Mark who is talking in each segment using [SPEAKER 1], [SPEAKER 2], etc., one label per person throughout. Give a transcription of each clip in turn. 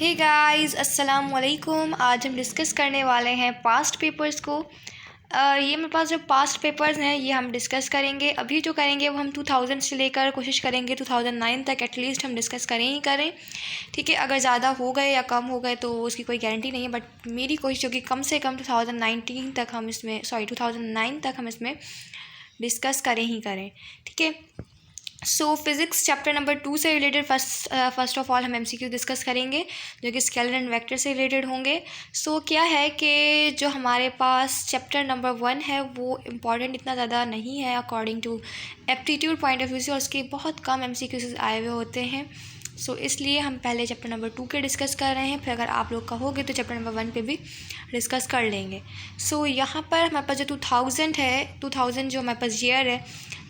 [SPEAKER 1] Hey guys, अस्सलाम वालेकुम। आज हम डिस्कस करने वाले हैं पास्ट पेपर्स को। ये मेरे पास जो पास्ट पेपर्स हैं ये हम डिस्कस करेंगे। अभी जो करेंगे वो हम 2000 से लेकर कोशिश करेंगे 2009 तक एटलीस्ट हम डिस्कस करें ही करें। ठीक है, अगर ज़्यादा हो गए या कम हो गए तो उसकी कोई गारंटी नहीं है, बट मेरी कोशिश होगी कम से कम 2019 तक हम इसमें 2009 तक हम इसमें डिस्कस करें ही करें। ठीक है, सो फिज़िक्स चैप्टर नंबर 2 से रिलेटेड फर्स्ट ऑफ ऑल हम एमसीक्यू डिस्कस करेंगे जो कि स्केलर एंड वेक्टर से रिलेटेड होंगे। सो क्या है कि जो हमारे पास चैप्टर नंबर 1 है वो इम्पॉर्टेंट इतना ज़्यादा नहीं है according to aptitude point of view से, और उसके बहुत कम एमसीक्यूज आए हुए होते हैं। सो इसलिए हम पहले चैप्टर नंबर 2 के डिस्कस कर रहे हैं, फिर अगर आप लोग कहोगे तो चैप्टर नंबर 1 पे भी डिस्कस कर लेंगे। सो यहाँ पर हमारे पास जो 2000 है, 2000 जो हमारे पास ईयर है,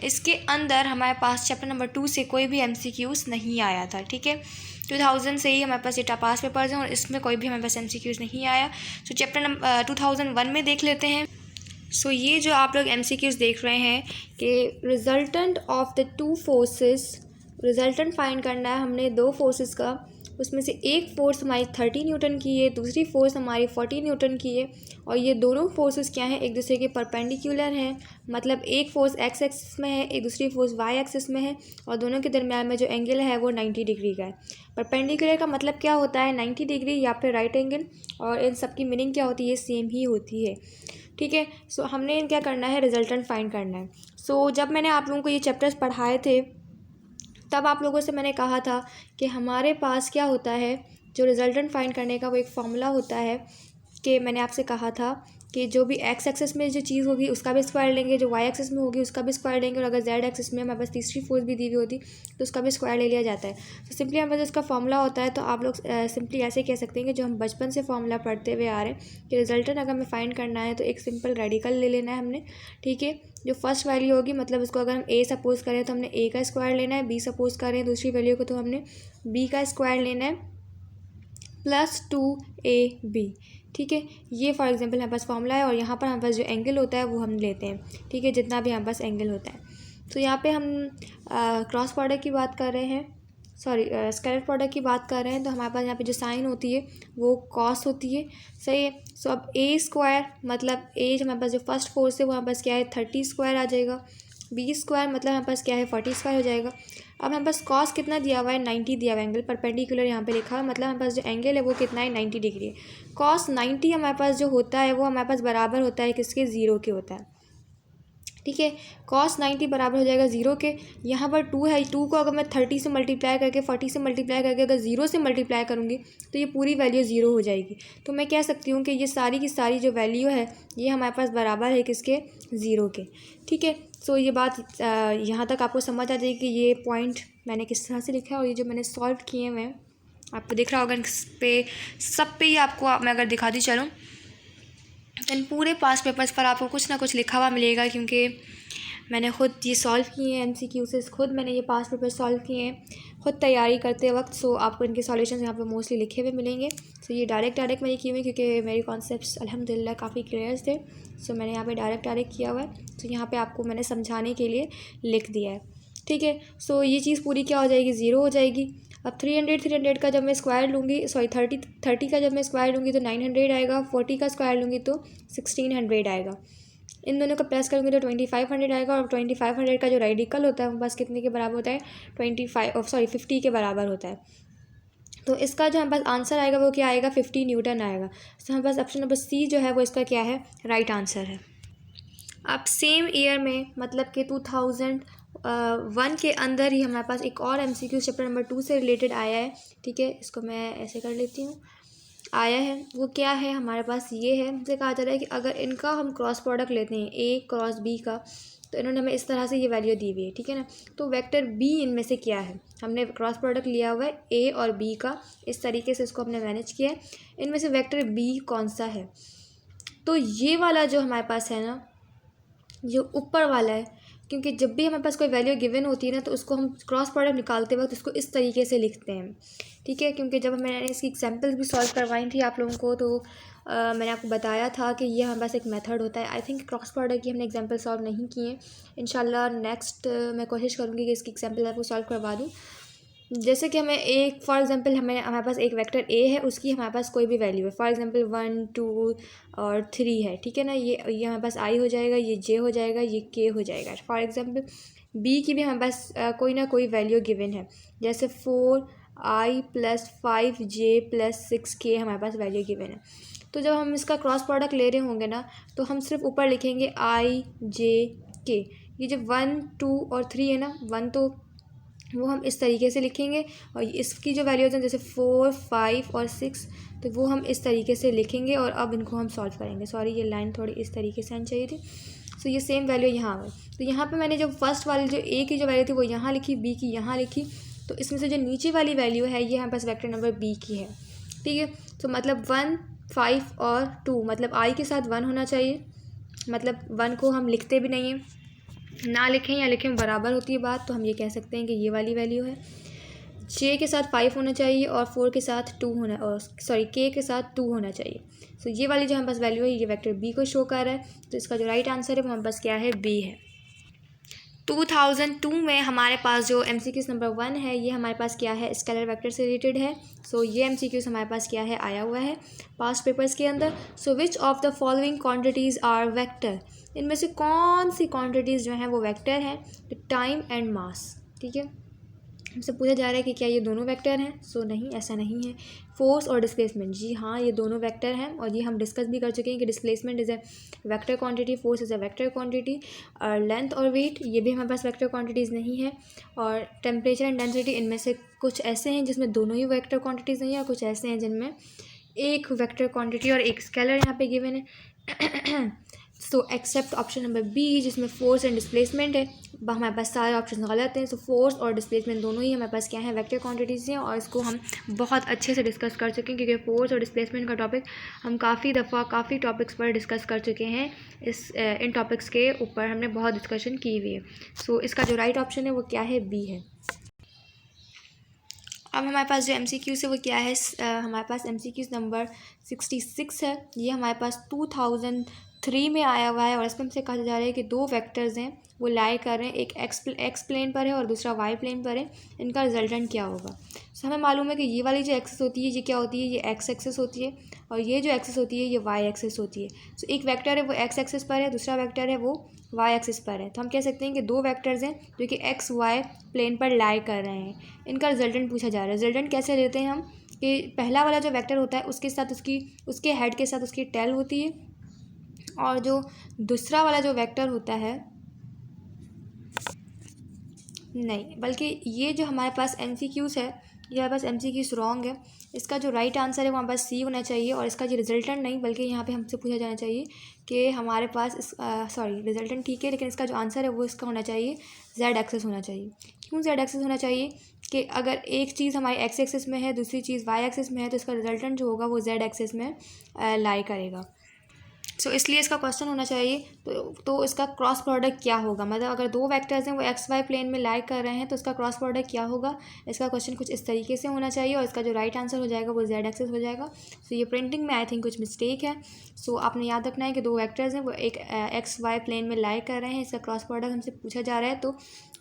[SPEAKER 1] इसके अंदर हमारे पास चैप्टर नंबर 2 से कोई भी एमसीक्यूज़ नहीं आया था। ठीक है, 2000 से ही हमारे पास ये पास पेपर्स हैं और इसमें कोई भी हमारे पास एमसीक्यूज़ नहीं आया। सो चैप्टर नंबर 2001 में देख लेते हैं। सो ये जो आप लोग एमसीक्यूज़ देख रहे हैं कि resultant of the two forces, resultant find करना है हमने दो फोर्सेस का। उसमें से एक फ़ोर्स हमारी 30 न्यूटन की है, दूसरी फ़ोर्स हमारी 40 न्यूटन की है, और ये दोनों फोर्सेस क्या हैं, एक दूसरे के परपेंडिकुलर हैं। मतलब एक फ़ोर्स एक्स एक्सिस में है, एक दूसरी फ़ोर्स वाई एक्सिस में है, और दोनों के दरमियान में जो एंगल है वो 90 डिग्री का है। परपेंडिकुलर का मतलब क्या होता है, 90 डिग्री या फिर राइट एंगल, और इन सब की मीनिंग क्या होती है, सेम ही होती है। ठीक है, सो हमने क्या करना है, रिजल्टेंट फाइंड करना है। सो जब मैंने आप लोगों को ये चैप्टर्स पढ़ाए थे तब आप लोगों से मैंने कहा था कि हमारे पास क्या होता है, जो रिजल्टेंट फाइंड करने का वो एक फॉर्मूला होता है कि मैंने आपसे कहा था कि जो भी एक्स एक्सिस में जो चीज़ होगी उसका भी स्क्वायर लेंगे, जो वाई एक्सिस में होगी उसका भी स्क्वायर लेंगे, और अगर जेड एक्सिस में हमारे पास तीसरी फोर्स भी दी हुई होती तो उसका भी स्क्वायर ले लिया जाता है। तो सिंपली हमारे पास इसका फॉर्मूला होता है, तो आप लोग सिंपली ऐसे कह सकते हैं कि जो हम बचपन से फॉर्मूला पढ़ते हुए आ रहे हैं कि रिजल्टेंट अगर हमें फाइंड करना है तो एक सिंपल रेडिकल ले लेना है हमने। ठीक है, जो फर्स्ट वैल्यू होगी, मतलब उसको अगर हम ए सपोज करें तो हमने ए का स्क्वायर लेना है, बी सपोज करें दूसरी वैल्यू को तो हमने बी का स्क्वायर लेना है प्लस 2ab। ठीक है, ये फॉर एग्जांपल हमारे पास फॉर्मूला है, और यहाँ पर हमारे पास जो एंगल होता है वो हम लेते हैं। ठीक है, जितना भी हमारे पास एंगल होता है। तो यहाँ पे हम क्रॉस प्रोडक्ट की बात कर रहे हैं, सॉरी स्केलर प्रोडक्ट की बात कर रहे हैं, तो हमारे पास यहाँ पे जो साइन होती है वो कॉस होती है। सही है, सो अब ए स्क्वायर मतलब ए हमारे पास जो फर्स्ट फोर्स है वो हमारे पास क्या है, 30 स्क्वायर आ जाएगा। बी स्क्वायर मतलब हमारे पास क्या है, 40 स्क्वायर हो जाएगा। अब हमारे पास कॉस कितना दिया हुआ है, 90 दिया हुआ है, एंगल परपेंडिकुलर यहाँ पे लिखा है, मतलब हमारे पास जो एंगल है वो कितना है, 90 डिग्री है। कॉस 90 हमारे पास जो होता है वो हमारे पास बराबर होता है किसके, ज़ीरो के होता है। ठीक है, कॉस 90 बराबर हो जाएगा ज़ीरो के। यहाँ पर 2 है, 2 को अगर मैं 30 से मल्टीप्लाई करके 40 से मल्टीप्लाई करके अगर ज़ीरो से मल्टीप्लाई करूँगी तो ये पूरी वैल्यू ज़ीरो हो जाएगी। तो मैं कह सकती हूँ कि ये सारी की सारी जो वैल्यू है ये हमारे पास बराबर है किसके, ज़ीरो के। ठीक है, सो ये बात यहाँ तक आपको समझ आ जाएगी कि ये पॉइंट मैंने किस तरह से लिखा है, और ये जो मैंने सॉल्व किए हुए हैं आपको दिख रहा होगा इस पे, सब पे ही आपको मैं अगर दिखाती चलूँ इन पूरे पास पेपर्स पर आपको कुछ ना कुछ लिखा हुआ मिलेगा, क्योंकि मैंने ख़ुद ये सॉल्व किए हैं एमसीक्यू से, खुद मैंने ये पास पेपर सॉल्व किए हैं ख़ुद तैयारी करते वक्त। सो आपको इनके सॉल्यूशंस यहाँ पे मोस्टली लिखे हुए मिलेंगे। सो ये डायरेक्ट मैंने किए हुए क्योंकि मेरे कॉन्सेप्ट्स अल्हम्दुलिल्लाह काफ़ी क्लियर थे। सो मैंने यहाँ पे डायरेक्ट किया हुआ है। तो यहाँ पे आपको मैंने समझाने के लिए लिख दिया है। ठीक है, सो ये चीज़ पूरी क्या हो जाएगी, ज़ीरो हो जाएगी। अब 300 का जब मैं स्क्वायर लूँगी, सॉरी 30 का जब मैं स्क्वायर लूँगी तो 900 आएगा, 40 का स्क्वायर लूँगी तो 1600 आएगा। इन दोनों का प्लस करूँगी तो 2500 आएगा, और 2500 का जो रेडिकल होता है वो बस कितने के बराबर होता है, 50 के बराबर होता है। तो इसका जो हमारे पास आंसर आएगा वो क्या आएगा, 50 न्यूटन आएगा। तो हमारे पास ऑप्शन नंबर सी जो है वो इसका क्या है, राइट आंसर है। अब सेम ईयर में मतलब कि 2001 के अंदर ही हमारे पास एक और एमसीक्यू चैप्टर नंबर 2 से रिलेटेड आया है। ठीक है, इसको मैं ऐसे कर लेती हूँ, आया है वो क्या है हमारे पास, ये है, मुझे कहा जा रहा है कि अगर इनका हम क्रॉस प्रोडक्ट लेते हैं ए क्रॉस बी का, तो इन्होंने हमें इस तरह से ये वैल्यू दी हुई है। ठीक है ना, तो वेक्टर बी इनमें से क्या है, हमने क्रॉस प्रोडक्ट लिया हुआ है ए और बी का, इस तरीके से इसको हमने मैनेज किया है। इनमें से वेक्टर बी कौन सा है, तो ये वाला जो हमारे पास है ना, जो ऊपर वाला है, क्योंकि जब भी हमारे पास कोई वैल्यू गिवन होती है ना तो उसको हम क्रॉस प्रोडक्ट निकालते वक्त उसको इस तरीके से लिखते हैं। ठीक है, क्योंकि जब मैंने इसकी एग्जांपल्स भी सॉल्व करवाई थी आप लोगों को, तो मैंने आपको बताया था कि ये हमारे पास एक मेथड होता है। आई थिंक क्रॉस प्रोडक्ट की हमने एग्जांपल सॉल्व नहीं किए। इंशाल्लाह नेक्स्ट मैं कोशिश करूँगी कि इसकी एग्जांपल आपको सॉल्व करवा दूँ। जैसे कि हमें एक फॉर एग्जांपल हमारे पास एक वेक्टर ए है, उसकी हमारे पास कोई भी वैल्यू है, फॉर एग्जांपल 1 2 और 3 है, ठीक है ना। ये हमारे पास आई हो जाएगा, ये जे हो जाएगा, ये के हो जाएगा। फॉर एग्जांपल बी की भी हमारे पास कोई ना कोई वैल्यू गिवन है, जैसे 4i + 5j + 6k हमारे पास वैल्यू गिवन है। तो जब हम इसका क्रॉस प्रोडक्ट ले रहे होंगे ना, तो हम सिर्फ ऊपर लिखेंगे आई जे के। ये जो 1 2 और 3 है ना, 1 तो वो हम इस तरीके से लिखेंगे, और इसकी जो वैल्यूज़ हैं जैसे 4 5 और 6, तो वो हम इस तरीके से लिखेंगे। और अब इनको हम सॉल्व करेंगे। सॉरी, ये लाइन थोड़ी इस तरीके से आनी चाहिए थी। सो ये सेम वैल्यू यहाँ आ गई। तो यहाँ पे मैंने जो फर्स्ट वाली जो ए की जो वैल्यू थी वो यहाँ लिखी, बी की यहाँ लिखी। तो इसमें से जो नीचे वाली वैल्यू है ये हमारे पास वेक्टर नंबर बी की है, ठीक है। तो मतलब 1 5 और 2, मतलब आई के साथ 1 होना चाहिए, मतलब 1 को हम लिखते भी नहीं हैं, ना लिखें या लिखें बराबर होती है बात, तो हम ये कह सकते हैं कि ये वाली वैल्यू है। जे के साथ 5 होना चाहिए और 4 के साथ 2 होना, और सॉरी के साथ 2 होना चाहिए। सो ये वाली जो हमारे पास वैल्यू है ये वेक्टर बी को शो कर रहा है। तो इसका जो राइट आंसर है वो हमारे पास क्या है, बी है। 2002 में हमारे पास जो MCQs नंबर 1 है ये हमारे पास क्या है, स्केलर वेक्टर से रिलेटेड है। सो ये MCQs हमारे पास क्या है, आया हुआ है पास्ट पेपर्स के अंदर। So which of the following quantities are vector, इनमें से कौन सी क्वांटिटीज़ जो हैं वो वेक्टर हैं, तो टाइम एंड मास, ठीक है। हमसे पूछा जा रहा है कि क्या ये दोनों वेक्टर हैं। सो नहीं, ऐसा नहीं है। फोर्स और डिस्प्लेसमेंट, जी हाँ, ये दोनों वेक्टर हैं, और ये हम डिस्कस भी कर चुके हैं कि displacement is a vector quantity, force is a vector quantity. और लेंथ और वेट ये भी हमारे पास वेक्टर क्वांटिटीज़ नहीं है। और टेम्परेचर एंड डेंसिटी, इनमें से कुछ ऐसे हैं जिसमें दोनों ही वेक्टर क्वांटिटीज़ नहीं है, और कुछ ऐसे हैं जिनमें एक वेक्टर क्वांटिटी और एक स्केलर यहाँ पे गिवन है। So except option number B जिसमें फोर्स एंड डिस्प्लेसमेंट है, हमारे पास सारे ऑप्शन गलत हैं। सो फोर्स और डिस्प्लेसमेंट दोनों ही हमारे पास क्या है, वेक्टर क्वांटिटीज़ हैं, और इसको हम बहुत अच्छे से डिस्कस कर चुके हैं, क्योंकि फोर्स और डिस्प्लेसमेंट का टॉपिक हम काफ़ी दफ़ा काफ़ी टॉपिक्स पर डिस्कस कर चुके हैं। इन टॉपिक्स के ऊपर हमने बहुत डिस्कशन की हुई है। सो इसका जो राइट ऑप्शन है वो क्या है, बी है। अब हमारे पास जो MCQs है वो क्या है, हमारे पास MCQs नंबर 66 है। ये हमारे पास 2003 में आया हुआ है, और इसमें हमसे कहा जा रहा है कि दो वेक्टर्स हैं वो लाई कर रहे हैं, एक एक्स प्लेन पर है और दूसरा वाई प्लेन पर है, इनका रिजल्टेंट क्या होगा। सो हमें मालूम है कि ये वाली जो एक्सिस होती है ये क्या होती है, ये एक्स एक्सिस होती है, और ये जो एक्सिस होती है ये वाई एक्सिस होती है। सो एक वेक्टर है वो एक्स एक्सिस पर है, दूसरा वेक्टर है वो वाई एक्सिस पर है। तो हम कह सकते हैं कि दो वेक्टर्स हैं जो कि एक्स वाई प्लेन पर लाई कर रहे हैं, इनका रिजल्टेंट पूछा जा रहा है। रिजल्टेंट कैसे लेते हैं हम, कि पहला वाला जो वेक्टर होता है उसके साथ उसके हेड के साथ उसकी टेल होती है, और जो दूसरा वाला जो वेक्टर होता है, नहीं, बल्कि ये जो हमारे पास MCQs है ये हमारे पास MCQs रॉन्ग है। इसका जो राइट आंसर है वो हमारे पास सी होना चाहिए, और इसका जो रिजल्टेंट नहीं, बल्कि यहाँ पे हमसे पूछा जाना चाहिए कि हमारे पास सॉरी, रिजल्टेंट ठीक है, लेकिन इसका जो आंसर है वो इसका होना चाहिए जेड एक्सेस होना चाहिए। क्यों जेड एक्सेस होना चाहिए, कि अगर एक चीज़ हमारी एक्स एक्सेस में है, दूसरी चीज़ वाई एक्सेस में है, तो इसका रिजल्टेंट जो होगा वो जेड एक्सेस में लाई करेगा। सो इसलिए इसका क्वेश्चन होना चाहिए तो इसका क्रॉस प्रोडक्ट क्या होगा, मतलब अगर दो वेक्टर्स हैं वो एक्स वाई प्लेन में लाई कर रहे हैं तो इसका क्रॉस प्रोडक्ट क्या होगा। इसका क्वेश्चन कुछ इस तरीके से होना चाहिए, और इसका जो राइट आंसर हो जाएगा वो जेड एक्सेस हो जाएगा। सो ये प्रिंटिंग में आई थिंक कुछ मिस्टेक है। सो आपने याद रखना है कि दो वेक्टर्स हैं वो एक एक्स वाई प्लेन में लाई कर रहे हैं, इसका क्रॉस प्रोडक्ट हमसे पूछा जा रहा है, तो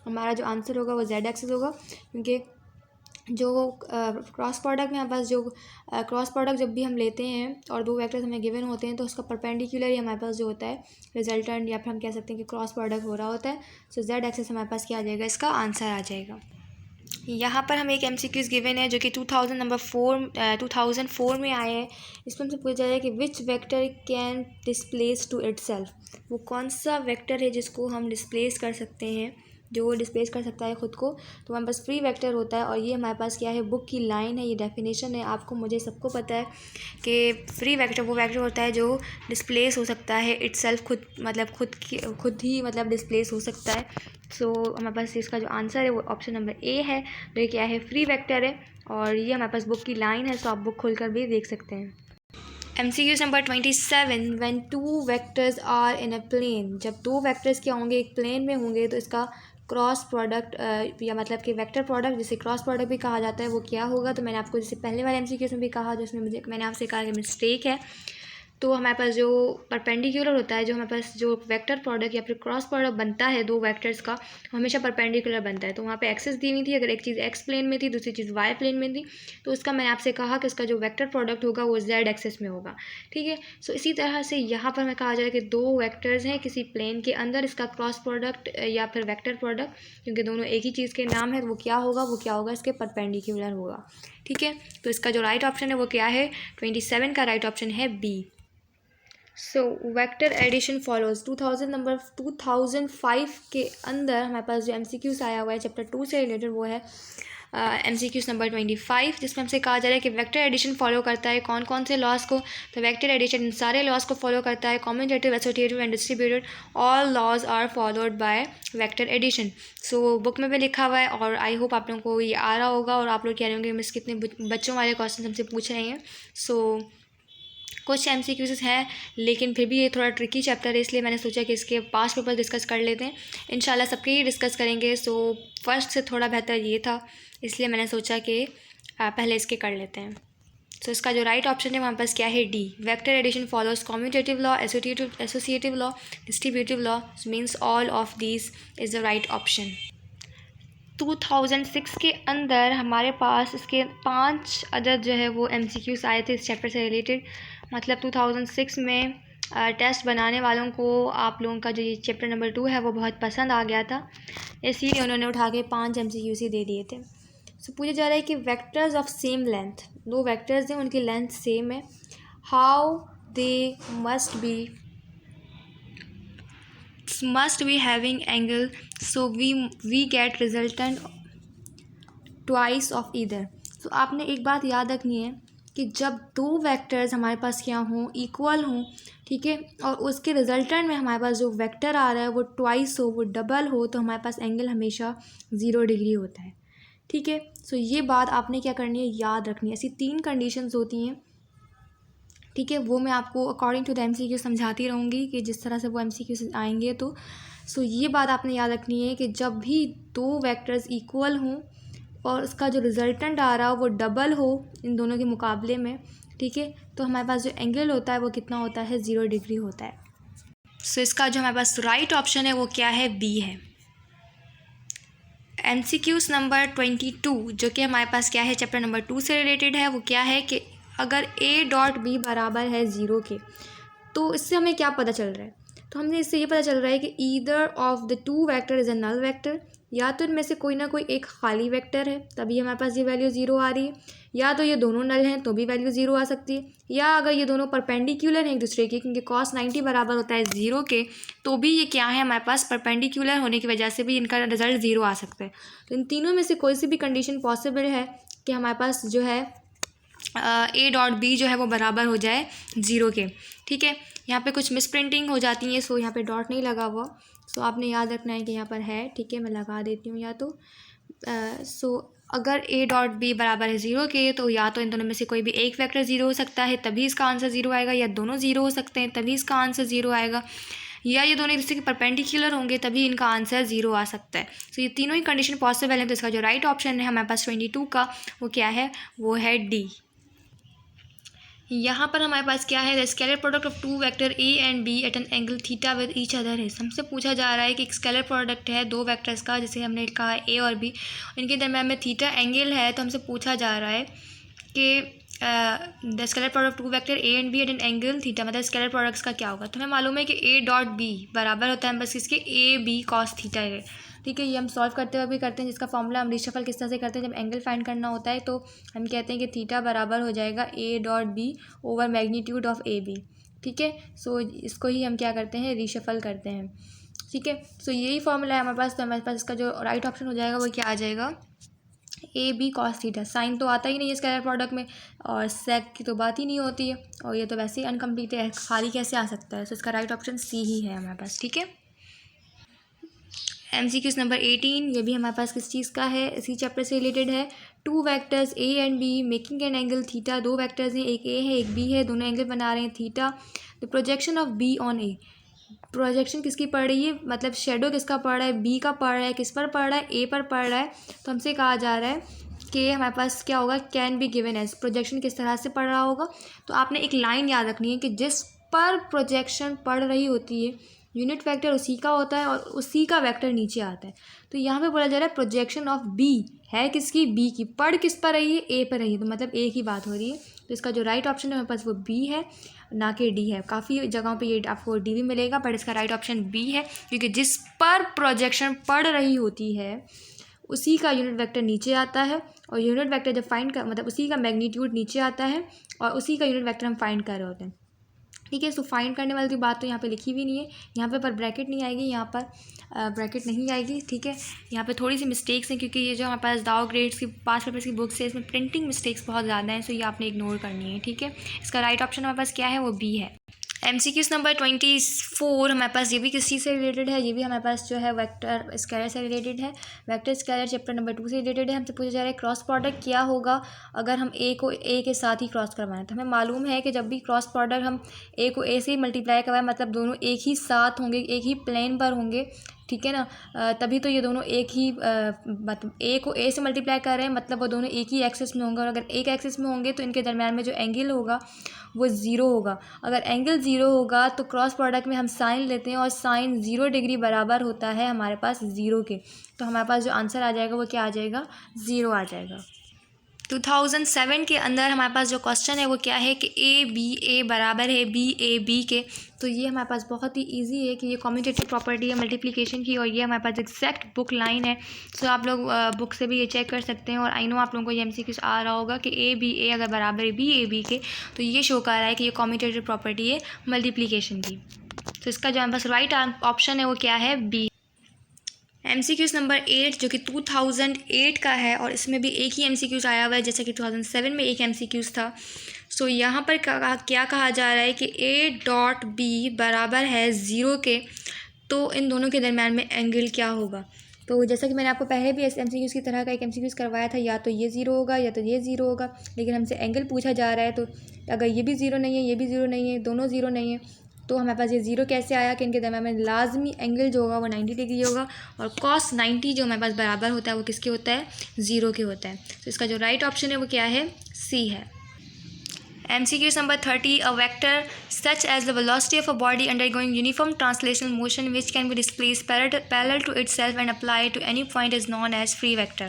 [SPEAKER 1] हमारा जो आंसर होगा वो जेड एक्सेस होगा। क्योंकि जो क्रॉस प्रोडक्ट में हमारे पास जो क्रॉस प्रोडक्ट जब भी हम लेते हैं और दो वेक्टर्स हमें गिवन होते हैं तो उसका परपेंडिकुलर ही हमारे पास जो होता है रिजल्टेंट, या फिर हम कह सकते हैं कि क्रॉस प्रोडक्ट हो रहा होता है। सो जेड एक्सेस हमारे पास क्या आ जाएगा, इसका आंसर आ जाएगा। यहाँ पर हमें एक MCQs गिवन है जो कि 2004 में आए हैं। इसमें हमसे पूछा जाए कि which vector can displace to itself, वो कौन सा वेक्टर है जिसको हम डिस्प्लेस कर सकते हैं, जो डिस्प्लेस कर सकता है ख़ुद को। तो हमारे पास फ्री वेक्टर होता है, और ये हमारे पास क्या है, बुक की लाइन है, ये डेफिनेशन है, आपको मुझे सबको पता है कि फ्री वेक्टर वो वेक्टर होता है जो डिस्प्लेस हो सकता है इटसेल्फ, खुद मतलब खुद ही मतलब डिस्प्लेस हो सकता है। सो हमारे पास इसका जो आंसर है वो ऑप्शन नंबर ए है, जो क्या है, फ्री वेक्टर है, और ये हमारे पास बुक की लाइन है, तो आप बुक खोल कर भी देख सकते हैं। MCQ number 27, when two vectors are in a plane, जब दो वेक्टर्स क्या होंगे, एक प्लेन में होंगे, तो इसका क्रॉस प्रोडक्ट या मतलब कि वेक्टर प्रोडक्ट जिसे क्रॉस प्रोडक्ट भी कहा जाता है वो क्या होगा। तो मैंने आपको जैसे पहले वाले MCQ में भी कहा, जिसमें मैंने आपसे कहा कि मिस्टेक है, तो हमारे पास जो परपेंडिकुलर होता है, जो हमारे पास जो वेक्टर प्रोडक्ट या फिर क्रॉस प्रोडक्ट बनता है दो वेक्टर्स का, वो हमेशा परपेंडिकुलर बनता है। तो वहाँ पे एक्सेस दी हुई थी, अगर एक चीज़ एक्स प्लेन में थी, दूसरी चीज़ वाई प्लेन में थी, तो उसका मैंने आपसे कहा कि उसका जो वेक्टर प्रोडक्ट होगा वो जेड एक्सेस में होगा, ठीक है। सो इसी तरह से यहाँ पर हमें कहा जाए कि दो वेक्टर्स हैं किसी प्लेन के अंदर, इसका क्रॉस प्रोडक्ट या फिर वेक्टर प्रोडक्ट, क्योंकि दोनों एक ही चीज़ के नाम है, वो क्या होगा इसके परपेंडिकुलर होगा, ठीक है। तो इसका जो राइट ऑप्शन है वो क्या है, 27 का राइट ऑप्शन है B. So vector addition follows 2005 के अंदर हमारे पास जो MCQs आया हुआ है चैप्टर 2 से रिलेटेड, वो है MCQs नंबर 25, जिसमें हमसे कहा जा रहा है कि वेक्टर एडिशन फॉलो करता है कौन कौन से लॉज को। तो वेक्टर एडिशन इन सारे लॉज को फॉलो करता है, commutative, associative and distributed, all laws are followed by vector addition. So book में भी लिखा हुआ है और आई होप आप लोगों को ये आ रहा होगा और आप लोग कह रहे होंगे मिस कितने बच्चों वाले क्वेश्चन हमसे पूछ रहे हैं। सो कुछ MCQs हैं, लेकिन फिर भी ये थोड़ा ट्रिकी चैप्टर है, इसलिए मैंने सोचा कि इसके पास पेपर डिस्कस कर लेते हैं। इंशाल्लाह सबके ही डिस्कस करेंगे। सो फर्स्ट से थोड़ा बेहतर ये था, इसलिए मैंने सोचा कि पहले इसके कर लेते हैं। सो इसका जो राइट ऑप्शन है हमारे पास क्या है, D. Vector addition follows commutative law, associative law, distributive law, means all of these is the right option. 2006 के अंदर हमारे पास इसके 5 अदद जो है वो MCQs आए थे इस चैप्टर से रिलेटेड। मतलब 2006 में टेस्ट बनाने वालों को आप लोगों का जो ये चैप्टर नंबर 2 है वो बहुत पसंद आ गया था, इसीलिए उन्होंने उठा के 5 MCQs ही दे दिए थे। सो पूछा जा रहा है कि वेक्टर्स ऑफ सेम लेंथ, दो वेक्टर्स हैं उनकी लेंथ सेम है, how they must be having angle, so we get resultant twice of either। तो आपने एक बात याद रखनी है कि जब दो वेक्टर्स हमारे पास क्या हों, इक्वल हों, ठीक है, और उसके रिजल्टेंट में हमारे पास जो वेक्टर आ रहा है वो ट्वाइस हो, वो डबल हो, तो हमारे पास एंगल हमेशा 0 डिग्री होता है, ठीक है। सो ये बात आपने क्या करनी है, याद रखनी है। ऐसी 3 कंडीशंस होती हैं, ठीक है, वो मैं आपको अकॉर्डिंग टू द MCQ समझाती रहूँगी कि जिस तरह से वो MCQ आएंगे। तो सो ये बात आपने याद रखनी है कि जब भी दो वेक्टर्स इक्वल हों और उसका जो रिजल्टेंट आ रहा हो वो डबल हो इन दोनों के मुकाबले में, ठीक है, तो हमारे पास जो एंगल होता है वो कितना होता है, 0 डिग्री होता है। सो इसका जो हमारे पास राइट ऑप्शन है वो क्या है, बी है। MCQs नंबर 22 जो कि हमारे पास क्या है, चैप्टर नंबर 2 से रिलेटेड है, वो क्या है कि अगर A.B बराबर है 0 के, तो इससे हमें क्या पता चल रहा है, तो हमने इससे ये पता चल रहा है कि either of the two vector is a null vector, या तो इनमें से कोई ना कोई एक खाली वेक्टर है तभी हमारे पास ये वैल्यू 0 आ रही है, या तो ये दोनों नल हैं तो भी वैल्यू 0 आ सकती है, या अगर ये दोनों परपेंडिकुलर हैं एक दूसरे के, क्योंकि cos 90 बराबर होता है 0 के, तो भी ये क्या है, हमारे पास परपेंडिकुलर होने की वजह से भी इनका रिजल्ट 0 आ सकता है। तो इन तीनों में से कोई सी भी कंडीशन पॉसिबल है कि हमारे पास जो है A.B जो है वो बराबर हो जाए 0 के, ठीक है। यहाँ पे कुछ मिसप्रिंटिंग हो जाती है, सो यहाँ पे डॉट नहीं लगा हुआ, सो आपने याद रखना है कि यहाँ पर है, ठीक है, मैं लगा देती हूँ। या तो सो अगर A.B बराबर है 0 के, तो या तो इन दोनों में से कोई भी एक वेक्टर 0 हो सकता है तभी इसका आंसर 0 आएगा, या दोनों 0 हो सकते हैं तभी इसका आंसर 0 आएगा, या ये दोनों एक दूसरे के परपेंडिकुलर होंगे तभी इनका आंसर 0 आ सकता है। सो ये तीनों ही कंडीशन पॉसिबल है। तो इसका जो राइट ऑप्शन है हमारे पास 22 का, वो क्या है, वो है डी। यहाँ पर हमारे पास क्या है, the scalar product of two vector A and B at an angle theta with each other है। हमसे पूछा जा रहा है कि एक स्केलर प्रोडक्ट है दो वेक्टर्स का, जैसे हमने कहा A और B, इनके दरम्यान में थीटा एंगल है, तो हमसे पूछा जा रहा है कि the scalar product two vector A and B at an angle theta, मतलब स्केलर प्रोडक्ट्स का क्या होगा। तो हमें मालूम है कि A.B बराबर होता है बस इसके AB cos थीटा है, ठीक है। ये हम सॉल्व करते हुए भी करते हैं, जिसका फॉर्मूला हम रिशफल किस तरह से करते हैं, जब एंगल फाइंड करना होता है तो हम कहते हैं कि थीटा बराबर हो जाएगा A.B over magnitude of AB, ठीक है। सो इसको ही हम क्या करते हैं, रिशफल करते हैं, ठीक है। सो यही फॉर्मूला है हमारे पास, तो हमारे पास इसका जो राइट ऑप्शन हो जाएगा वो क्या आ जाएगा, AB cos थीटा। साइन तो आता ही नहीं है स्केलर प्रोडक्ट में, और सेक की तो बात ही नहीं होती है, और ये तो वैसे ही अनकम्प्लीट है, खाली कैसे आ सकता है। सो इसका राइट ऑप्शन सी ही है हमारे पास, ठीक है। MCQs नंबर 18, ये भी हमारे पास किस चीज़ का है, इसी चैप्टर से रिलेटेड है। Two vectors A and B making an angle theta, दो वेक्टर्स हैं, एक A है एक B है, दोनों एंगल बना रहे हैं theta. The projection of B on A, projection किसकी पड़ रही है, मतलब शेडो किसका पड़ रहा है, B का पड़ रहा है, किस पर पड़ रहा है, A पर पड़ रहा है। तो हमसे कहा जा रहा है कि हमारे पास क्या होगा, can be given as, projection किस तरह से पढ़ रहा होगा। तो आपने एक लाइन याद रखनी है कि जिस पर प्रोजेक्शन पढ़ रही होती है यूनिट वेक्टर उसी का होता है और उसी का वेक्टर नीचे आता है। तो यहाँ पे बोला जा रहा है प्रोजेक्शन ऑफ बी है किसकी, बी की, पढ़ किस पर रही है, ए पर रही है, तो मतलब ए की बात हो रही है। तो इसका जो राइट ऑप्शन है हमारे पास वो बी है, ना कि डी है। काफ़ी जगहों पे ये आपको डी भी मिलेगा, बट इसका राइट ऑप्शन बी है, क्योंकि जिस पर प्रोजेक्शन पढ़ रही होती है उसी का यूनिट वेक्टर नीचे आता है, और यूनिट वेक्टर जब फाइंड कर मतलब उसी का मैग्नीट्यूड नीचे आता है और उसी का यूनिट वेक्टर हम फाइंड कर रहे होते हैं। ठीक है, सो फाइंड करने वाली बात तो यहाँ पे लिखी हुई नहीं है, यहाँ पे पर ब्रैकेट नहीं आएगी, यहाँ पर ब्रैकेट नहीं आएगी। ठीक है, यहाँ पे थोड़ी सी मिस्टेक्स हैं, क्योंकि ये जो हमारे पास दाव ग्रेड्स की 5 पेपर्स की बुक्स है इसमें प्रिंटिंग मिस्टेक्स बहुत ज़्यादा हैं, सो ये आपने इग्नोर करनी है। ठीक है, इसका राइट ऑप्शन हमारे पास क्या है, वो बी है। MCQs नंबर 24 हमारे पास, ये भी किस चीज़ से रिलेटेड है, ये भी हमारे पास जो है वेक्टर स्केलर से रिलेटेड है। वेक्टर स्केलर चैप्टर नंबर 2 से रिलेटेड है। हमसे पूछा जा रहा है क्रॉस प्रोडक्ट क्या होगा अगर हम ए को ए के साथ ही क्रॉस करवाएं। तो हमें मालूम है कि जब भी क्रॉस प्रोडक्ट हम ए को ए से ही मल्टीप्लाई करवाएं, मतलब दोनों एक ही साथ होंगे, एक ही प्लेन पर होंगे, ठीक है ना, तभी तो ये दोनों एक ही मतलब ए को ए से मल्टीप्लाई कर रहे हैं, मतलब वो दोनों एक ही एक्सिस में होंगे, और अगर एक एक्सिस में होंगे तो इनके दरम्यान में जो एंगल होगा वो ज़ीरो होगा। अगर एंगल ज़ीरो होगा तो क्रॉस प्रोडक्ट में हम साइन लेते हैं और साइन 0 डिग्री बराबर होता है हमारे पास 0 के, तो हमारे पास जो आंसर आ जाएगा वो क्या आ जाएगा, 0 आ जाएगा। 2007 के अंदर हमारे पास जो क्वेश्चन है वो क्या है कि ए बराबर है बी के। तो ये हमारे पास बहुत ही इजी है कि ये कम्यूटेटिव प्रॉपर्टी है मल्टीप्लिकेशन की, और ये हमारे पास एग्जैक्ट बुक लाइन है। सो आप लोग बुक से भी ये चेक कर सकते हैं, और आई नो आप लोगों को ये MCQ आ रहा होगा कि ए अगर बराबर है बी के, तो ये शो कर रहा है कि ये कम्यूटेटिव प्रॉपर्टी है मल्टीप्लिकेशन की। तो इसका जो हमारे पास राइट ऑप्शन है वो क्या है, बी। MCQs नंबर 8 जो कि 2008 का है, और इसमें भी एक ही MCQs आया हुआ है जैसे कि 2007 में एक MCQs था। सो यहाँ पर क्या कहा जा रहा है कि A.B बराबर है 0 के, तो इन दोनों के दरम्यान में एंगल क्या होगा। तो जैसा कि मैंने आपको पहले भी MCQs की तरह का एक MCQs करवाया था, या तो ये 0 होगा या तो ये 0 होगा, लेकिन हमसे एंगल पूछा जा रहा है। तो अगर ये भी 0 नहीं है, ये भी 0 नहीं है, दोनों 0 नहीं है, तो हमारे पास ये 0 कैसे आया कि इनके दरम्यान में लाजमी एंगल जो होगा वो 90 डिग्री होगा, और cos 90 जो हमारे पास बराबर होता है वो किसके होता है, 0 के होता है। तो इसका जो राइट ऑप्शन है वो क्या है, सी है। MCQ number 30, a vector such as the velocity of a body undergoing uniform translational motion which can be displaced parallel to itself and applied to any point is known as free vector।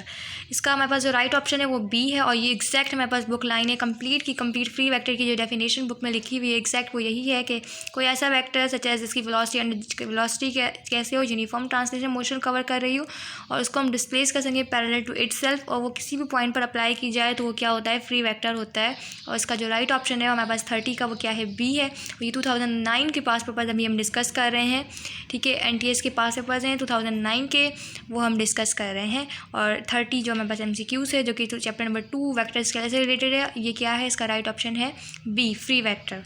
[SPEAKER 1] इसका हमारे पास जो right option है वो B है, और ये exact हमारे पास book line है कंप्लीट फ्री वेक्टर की जो डेफिनेशन बुक में लिखी हुई है एग्जैक्ट वो यही है कि कोई ऐसा वेक्टर सच एज जिसकी वेलोसिटी कैसे हो, यूनिफॉर्म ट्रांसलेशन मोशन कवर कर रही हो, और उसको हम डिस्प्लेस कर सकें पैरेलल टू इटसेल्फ, और वो किसी भी पॉइंट पर अप्लाई की जाए तो वो क्या होता है, फ्री वेक्टर होता है। और इसका जो राइट ऑप्शन है हमारे पास 30 का वो क्या है, बी है। ये 2009 के पास पेपर्स अभी हम डिस्कस कर रहे हैं, ठीक है, NTS के पास पेपर्स हैं 2009 के, वो हम डिस्कस कर रहे हैं। और 30 जो हमारे पास MCQs है जो कि चैप्टर नंबर 2 वेक्टर स्केलर से रिलेटेड है, ये क्या है, इसका राइट ऑप्शन है B, free vector.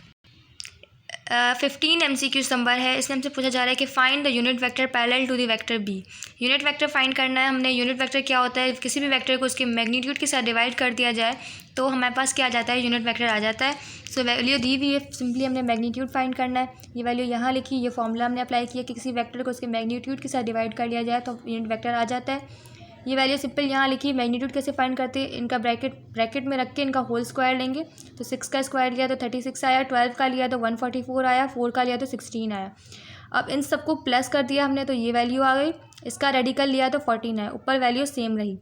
[SPEAKER 1] 15 MCQs number है, इसमें हमसे पूछा जा रहा है कि find the unit vector parallel to the vector B. Unit vector find करना है हमने। यूनिट वेक्टर क्या होता है, किसी भी वेक्टर को उसके मैग्नीट्यूड के साथ डिवाइड कर दिया जाए तो हमारे पास क्या आ जाता है, यूनिट वेक्टर आ जाता है। सो वैल्यू दी हुई है, सिंपली हमने मैग्नीट्यूड फाइंड करना है। ये वैल्यू यहाँ लिखी, ये फॉर्मूला हमने अप्लाई किया कि किसी वेक्टर को उसके मैग्नीट्यूड के साथ डिवाइड कर लिया जाए तो यूनिट वेक्टर आ जाता है। ये वैल्यू सिंपल यहाँ लिखी। मैग्नीट्यूड कैसे फाइंड करते हैं, इनका ब्रैकेट में रख के इनका होल स्क्वायर लेंगे। तो 6 का स्क्वायर लिया तो 36 आया, 12 का लिया तो 144 आया, 4 का लिया तो 16 आया। अब इन सबको प्लस कर दिया हमने तो ये वैल्यू आ गई। इसका रेडिकल लिया तो 14 आया, ऊपर वैल्यू सेम रही,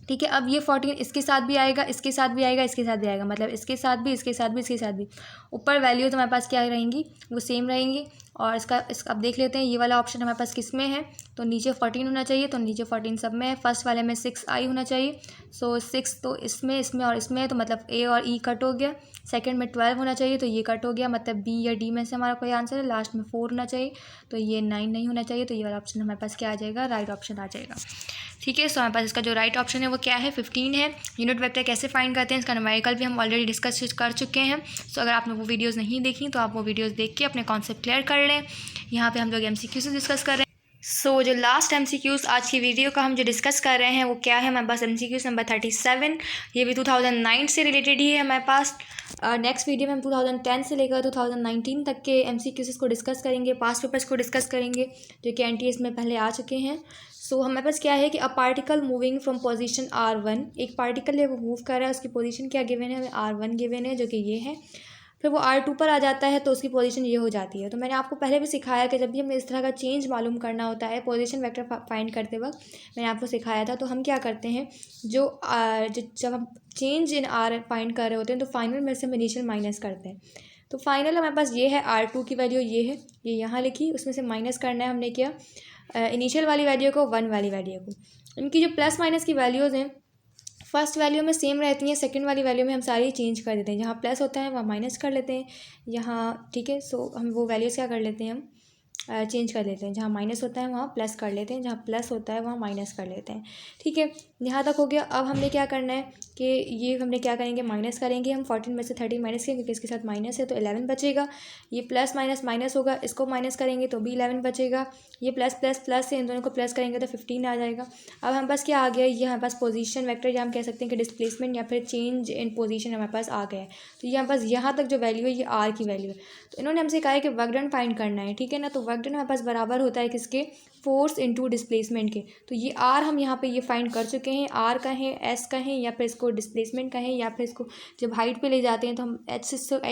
[SPEAKER 1] ठीक है। अब ये 14 इसके साथ भी आएगा, इसके साथ भी आएगा, इसके साथ भी आएगा, मतलब इसके साथ भी, इसके साथ भी, इसके साथ भी। ऊपर वैल्यू तो हमारे पास क्या रहेंगी, वो सेम रहेंगी। और इसका अब देख लेते हैं ये वाला ऑप्शन हमारे पास किस में है, तो नीचे 14 होना चाहिए, तो नीचे 14 सब में है। फर्स्ट वाले में 6i होना चाहिए, सो 6 तो इसमें और इसमें है, तो मतलब a और e कट हो गया। सेकंड में 12 होना चाहिए, तो ये कट हो गया, मतलब b या d में से हमारा कोई आंसर है। लास्ट में 4 होना चाहिए, तो ये 9 नहीं होना चाहिए, तो ये वाला ऑप्शन हमारे पास क्या आ जाएगा, राइट ऑप्शन आ जाएगा, ठीक है। सो हमारे पास इसका जो राइट ऑप्शन है वो क्या है, 15 है। यूनिट वेक्टर कैसे फाइंड करते हैं, इसका न्यूमेरिकल भी हम ऑलरेडी डिस्कस कर चुके हैं। सो अगर आपने वो वीडियोस नहीं देखी तो आप वो वीडियोस देख के अपने कॉन्सेप्ट क्लियर कर लें। यहाँ पे हम लोग MCQ से डिस्कस कर रहे हैं। सो जो लास्ट MCQs आज की वीडियो का हम जो डिस्कस कर रहे हैं वो क्या है, हमारे पास MCQs नंबर 37। ये भी 2009 से रिलेटेड ही है हमारे पास। नेक्स्ट वीडियो में हम 2010 से लेकर 2019 तक के MCQs को डिस्कस करेंगे, पास्ट पेपर्स को डिस्कस करेंगे जो कि NTS में पहले आ चुके हैं। सो हमारे पास क्या है कि a particle moving from position R1, एक पार्टिकल है वो मूव कर रहा है, उसकी पोजीशन क्या गिवन है, हमें R1 गिवन है जो कि ये है। फिर वो R2 पर आ जाता है तो उसकी पोजीशन ये हो जाती है। तो मैंने आपको पहले भी सिखाया कि जब भी हमें इस तरह का चेंज मालूम करना होता है पोजीशन वेक्टर फाइंड करते वक्त, मैंने आपको सिखाया था। तो हम क्या करते हैं, जब हम चेंज इन R फाइंड कर रहे होते हैं तो फाइनल में से हम इनिशियल माइनस करते हैं। तो फाइनल हमारे पास ये है R2 की वैल्यू ये है, ये यहाँ लिखी, उसमें से माइनस करना है हमने क्या, इनिशियल वाली वैल्यू को, 1 वाली वैल्यू को। इनकी जो प्लस माइनस की वैल्यूज़ हैं फर्स्ट वैल्यू में सेम रहती हैं, सेकंड वाली वैल्यू में हम सारी चेंज कर देते हैं। जहाँ प्लस होता है वहाँ माइनस कर लेते हैं यहाँ, ठीक है। सो हम वो वैल्यूज़ क्या कर लेते हैं, हम चेंज कर लेते हैं। जहाँ माइनस होता है वहाँ प्लस कर लेते हैं, जहाँ प्लस होता है वहाँ माइनस कर लेते हैं, ठीक है। यहाँ तक हो गया। अब हमने क्या करना है कि ये हमने क्या करेंगे, माइनस करेंगे हम 14 में से 13 माइनस करेंगे क्योंकि इसके साथ माइनस है तो 11 बचेगा। ये प्लस माइनस माइनस होगा, इसको माइनस करेंगे तो भी 11 बचेगा। ये प्लस प्लस प्लस है, इन दोनों को प्लस करेंगे तो 15 आ जाएगा। अब हमारे पास क्या आ गया, ये हमारे पास पोजीशन वेक्टर, या हम कह सकते हैं कि डिस्प्लेसमेंट या फिर चेंज इन पोजीशन हमारे पास आ गया है। तो ये हमारे पास यहाँ तक जो वैल्यू है ये आर की वैल्यू है। तो इन्होंने हमसे कहा है कि वर्क डन फाइंड करना है, ठीक है ना। तो वर्क डन हमारे पास बराबर होता है किसके, फोर्स इनटू डिस्प्लेसमेंट के। तो ये आर हम यहाँ पे ये फाइंड कर चुके हैं। आर कहें, एस कहें, या फिर इसको डिस्प्लेसमेंट कहें, या फिर इसको जब हाइट पे ले जाते हैं तो हम एच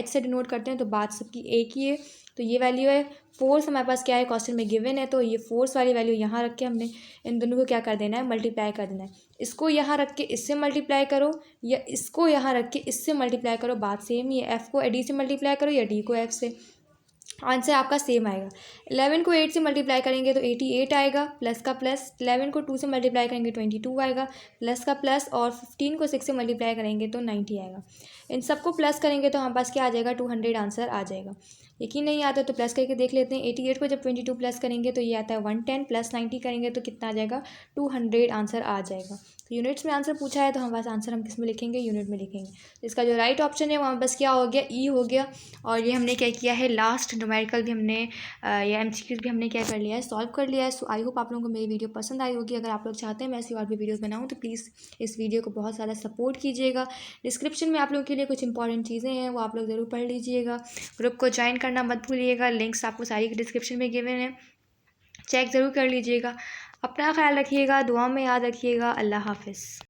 [SPEAKER 1] से डिनोट करते हैं, तो बात सबकी एक ही है। तो ये वैल्यू है। फोर्स हमारे पास क्या है, क्वेश्चन में गिवन है, तो ये फोर्स वाली वैल्यू यहाँ रख के हमने इन दोनों को क्या कर देना है, मल्टीप्लाई कर देना है। इसको यहाँ रख के इससे मल्टीप्लाई करो, या इसको यहाँ रख के इससे मल्टीप्लाई करो, बात सेम ही है। एफ को डी से मल्टीप्लाई करो या डी को एफ से, आंसर आपका सेम आएगा। 11 को 8 से मल्टीप्लाई करेंगे तो 88 आएगा, प्लस का प्लस। 11 को 2 से मल्टीप्लाई करेंगे 22 आएगा, प्लस का प्लस। और 15 को 6 से मल्टीप्लाई करेंगे तो 90 आएगा। इन सबको प्लस करेंगे तो हमारे पास क्या आ जाएगा, 200 आंसर आ जाएगा। यकीन नहीं आता तो प्लस करके देख लेते हैं। 88 को जब 22 प्लस करेंगे तो ये आता है 110, प्लस 90 करेंगे तो कितना आ जाएगा, 200 आंसर आ जाएगा। तो यूनिट्स में आंसर पूछा है तो हमारे पास आंसर हम किस में लिखेंगे, यूनिट में लिखेंगे। इसका जो राइट ऑप्शन है वहाँ बस क्या हो गया, ई हो गया। और ये हमने क्या किया है, लास्ट न्यूमेरिकल भी हमने या एमसीक्यूज भी हमने क्या कर लिया है, सॉल्व कर लिया है। सो आई होप आप लोगों को मेरी वीडियो पसंद आई होगी। अगर आप लोग चाहते हैं मैं ऐसी और भी वीडियोस बनाऊं तो प्लीज़ इस वीडियो को बहुत ज़्यादा सपोर्ट कीजिएगा। डिस्क्रिप्शन में आप लोगों के लिए कुछ इंपॉर्टेंट चीज़ें हैं, वो आप लोग ज़रूर पढ़ लीजिएगा। ग्रुप को ज्वाइन करना मत भूलिएगा, लिंक्स आपको सारी डिस्क्रिप्शन में गिवन है, चेक ज़रूर कर लीजिएगा। अपना ख्याल रखिएगा, दुआ में याद रखिएगा। अल्लाह हाफिज़।